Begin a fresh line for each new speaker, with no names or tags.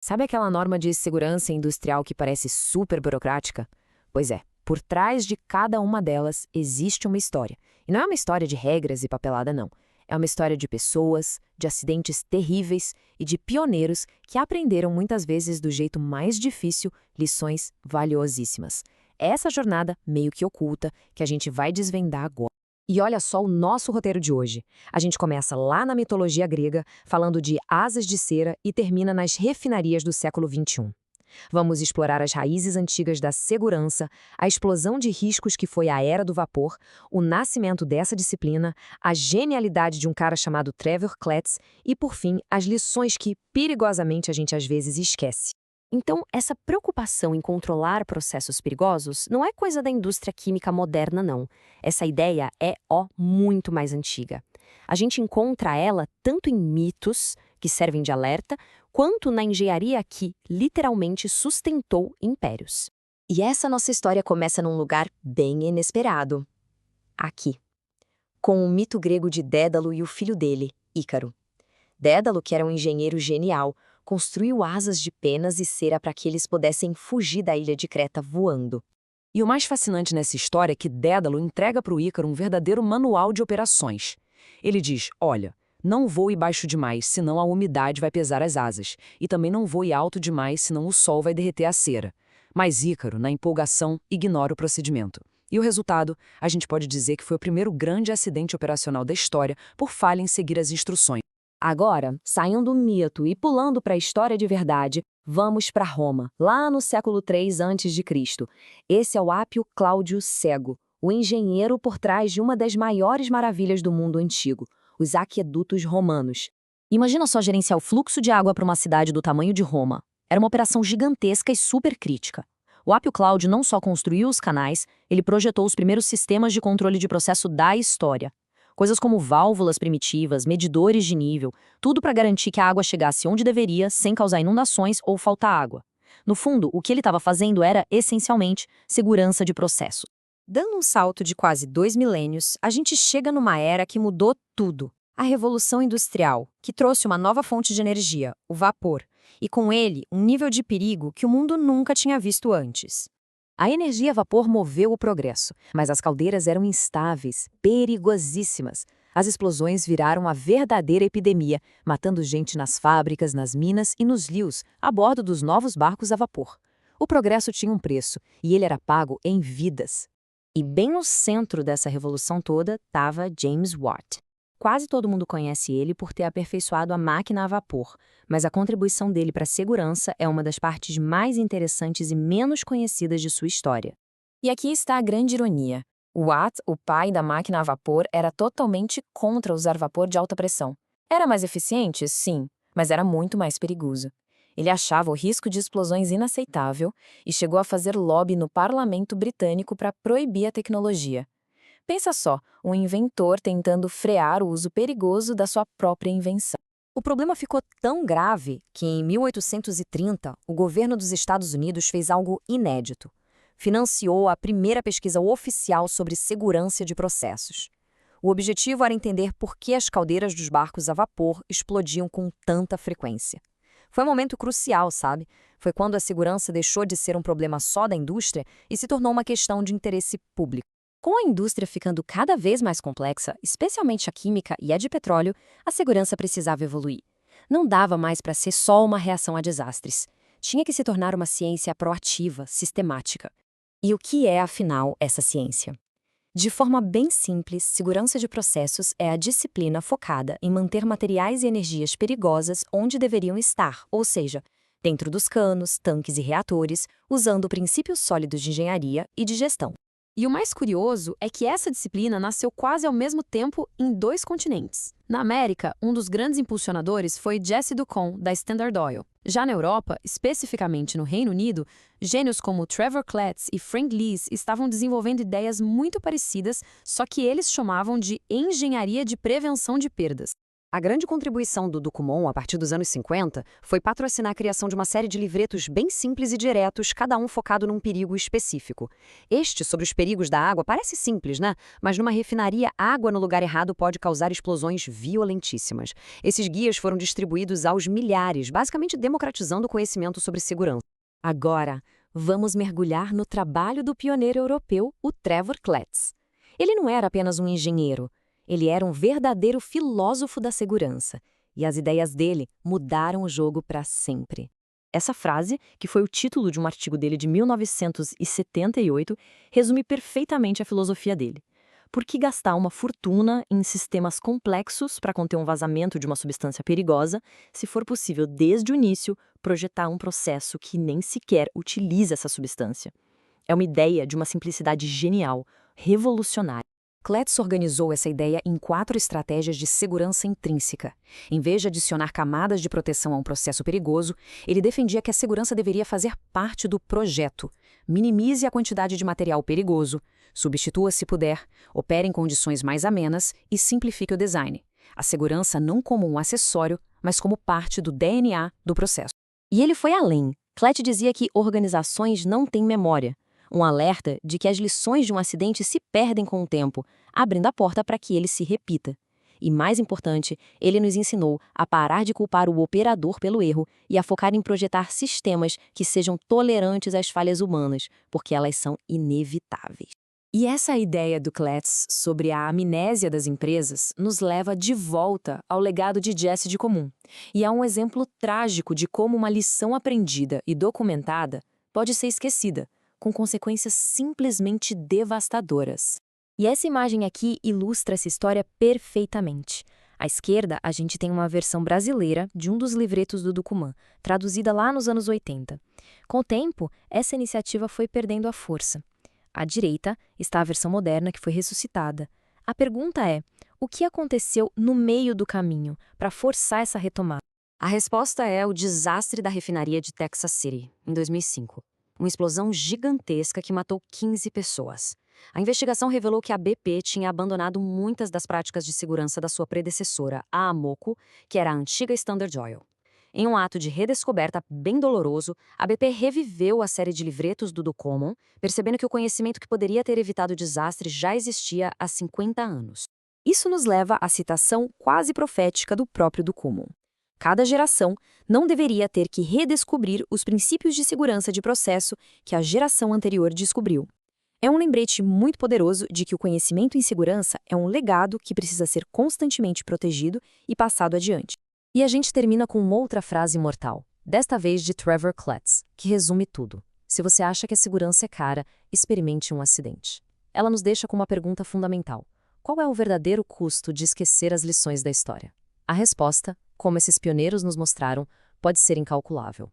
Sabe aquela norma de segurança industrial que parece super burocrática? Pois é, por trás de cada uma delas existe uma história. E não é uma história de regras e papelada, não. É uma história de pessoas, de acidentes terríveis e de pioneiros que aprenderam muitas vezes do jeito mais difícil lições valiosíssimas. É essa jornada meio que oculta que a gente vai desvendar agora. E olha só o nosso roteiro de hoje. A gente começa lá na mitologia grega, falando de asas de cera e termina nas refinarias do século XXI. Vamos explorar as raízes antigas da segurança, a explosão de riscos que foi a era do vapor, o nascimento dessa disciplina, a genialidade de um cara chamado Trevor Kletz e, por fim, as lições que, perigosamente, a gente às vezes esquece. Então, essa preocupação em controlar processos perigosos não é coisa da indústria química moderna, não. Essa ideia é, muito mais antiga. A gente encontra ela tanto em mitos, que servem de alerta, quanto na engenharia que, literalmente, sustentou impérios. E essa nossa história começa num lugar bem inesperado. Aqui. Com o mito grego de Dédalo e o filho dele, Ícaro. Dédalo, que era um engenheiro genial, construiu asas de penas e cera para que eles pudessem fugir da ilha de Creta voando.
E o mais fascinante nessa história é que Dédalo entrega para o Ícaro um verdadeiro manual de operações. Ele diz, olha, não voe baixo demais, senão a umidade vai pesar as asas, e também não voe alto demais, senão o sol vai derreter a cera. Mas Ícaro, na empolgação, ignora o procedimento. E o resultado, a gente pode dizer que foi o primeiro grande acidente operacional da história por falha em seguir as instruções.
Agora, saindo do mito e pulando para a história de verdade, vamos para Roma, lá no século III a.C. Esse é o Apio Cláudio Cego, o engenheiro por trás de uma das maiores maravilhas do mundo antigo, os aquedutos romanos. Imagina só gerenciar o fluxo de água para uma cidade do tamanho de Roma. Era uma operação gigantesca e super crítica. O Apio Cláudio não só construiu os canais, ele projetou os primeiros sistemas de controle de processo da história. Coisas como válvulas primitivas, medidores de nível, tudo para garantir que a água chegasse onde deveria, sem causar inundações ou faltar água. No fundo, o que ele estava fazendo era, essencialmente, segurança de processo. Dando um salto de quase 2 milênios, a gente chega numa era que mudou tudo. A Revolução Industrial, que trouxe uma nova fonte de energia, o vapor, e com ele, um nível de perigo que o mundo nunca tinha visto antes. A energia a vapor moveu o progresso, mas as caldeiras eram instáveis, perigosíssimas. As explosões viraram a verdadeira epidemia, matando gente nas fábricas, nas minas e nos rios, a bordo dos novos barcos a vapor. O progresso tinha um preço, e ele era pago em vidas. E bem no centro dessa revolução toda estava James Watt. Quase todo mundo conhece ele por ter aperfeiçoado a máquina a vapor, mas a contribuição dele para a segurança é uma das partes mais interessantes e menos conhecidas de sua história. E aqui está a grande ironia. Watt, o pai da máquina a vapor, era totalmente contra usar vapor de alta pressão. Era mais eficiente? Sim, mas era muito mais perigoso. Ele achava o risco de explosões inaceitável e chegou a fazer lobby no parlamento britânico para proibir a tecnologia. Pensa só, um inventor tentando frear o uso perigoso da sua própria invenção. O problema ficou tão grave que, em 1830, o governo dos Estados Unidos fez algo inédito. Financiou a primeira pesquisa oficial sobre segurança de processos. O objetivo era entender por que as caldeiras dos barcos a vapor explodiam com tanta frequência. Foi um momento crucial, sabe? Foi quando a segurança deixou de ser um problema só da indústria e se tornou uma questão de interesse público. Com a indústria ficando cada vez mais complexa, especialmente a química e a de petróleo, a segurança precisava evoluir. Não dava mais para ser só uma reação a desastres. Tinha que se tornar uma ciência proativa, sistemática. E o que é, afinal, essa ciência? De forma bem simples, segurança de processos é a disciplina focada em manter materiais e energias perigosas onde deveriam estar, ou seja, dentro dos canos, tanques e reatores, usando princípios sólidos de engenharia e de gestão. E o mais curioso é que essa disciplina nasceu quase ao mesmo tempo em 2 continentes. Na América, um dos grandes impulsionadores foi Jesse Ducomb, da Standard Oil. Já na Europa, especificamente no Reino Unido, gênios como Trevor Kletz e Frank Lees estavam desenvolvendo ideias muito parecidas, só que eles chamavam de engenharia de prevenção de perdas. A grande contribuição do Ducommun, a partir dos anos 50, foi patrocinar a criação de uma série de livretos bem simples e diretos, cada um focado num perigo específico. Este, sobre os perigos da água, parece simples, né? Mas numa refinaria, água no lugar errado pode causar explosões violentíssimas. Esses guias foram distribuídos aos milhares, basicamente democratizando o conhecimento sobre segurança. Agora, vamos mergulhar no trabalho do pioneiro europeu, o Trevor Kletz. Ele não era apenas um engenheiro. Ele era um verdadeiro filósofo da segurança, e as ideias dele mudaram o jogo para sempre. Essa frase, que foi o título de um artigo dele de 1978, resume perfeitamente a filosofia dele. Por que gastar uma fortuna em sistemas complexos para conter um vazamento de uma substância perigosa, se for possível, desde o início, projetar um processo que nem sequer utiliza essa substância? É uma ideia de uma simplicidade genial, revolucionária. Kletz organizou essa ideia em 4 estratégias de segurança intrínseca. Em vez de adicionar camadas de proteção a um processo perigoso, ele defendia que a segurança deveria fazer parte do projeto. Minimize a quantidade de material perigoso, substitua se puder, opere em condições mais amenas e simplifique o design. A segurança não como um acessório, mas como parte do DNA do processo. E ele foi além. Kletz dizia que organizações não têm memória. Um alerta de que as lições de um acidente se perdem com o tempo, abrindo a porta para que ele se repita. E mais importante, ele nos ensinou a parar de culpar o operador pelo erro e a focar em projetar sistemas que sejam tolerantes às falhas humanas, porque elas são inevitáveis. E essa ideia do Kletz sobre a amnésia das empresas nos leva de volta ao legado de Jesse Ducommun. E é um exemplo trágico de como uma lição aprendida e documentada pode ser esquecida, com consequências simplesmente devastadoras. E essa imagem aqui ilustra essa história perfeitamente. À esquerda, a gente tem uma versão brasileira de um dos livretos do Ducommun, traduzida lá nos anos 80. Com o tempo, essa iniciativa foi perdendo a força. À direita está a versão moderna que foi ressuscitada. A pergunta é, o que aconteceu no meio do caminho para forçar essa retomada? A resposta é o desastre da refinaria de Texas City, em 2005. Uma explosão gigantesca que matou 15 pessoas. A investigação revelou que a BP tinha abandonado muitas das práticas de segurança da sua predecessora, a Amoco, que era a antiga Standard Oil. Em um ato de redescoberta bem doloroso, a BP reviveu a série de livretos do Ducommun, percebendo que o conhecimento que poderia ter evitado o desastre já existia há 50 anos. Isso nos leva à citação quase profética do próprio Ducommun. Cada geração não deveria ter que redescobrir os princípios de segurança de processo que a geração anterior descobriu. É um lembrete muito poderoso de que o conhecimento em segurança é um legado que precisa ser constantemente protegido e passado adiante. E a gente termina com uma outra frase imortal, desta vez de Trevor Kletz, que resume tudo. Se você acha que a segurança é cara, experimente um acidente. Ela nos deixa com uma pergunta fundamental. Qual é o verdadeiro custo de esquecer as lições da história? A resposta, como esses pioneiros nos mostraram, pode ser incalculável.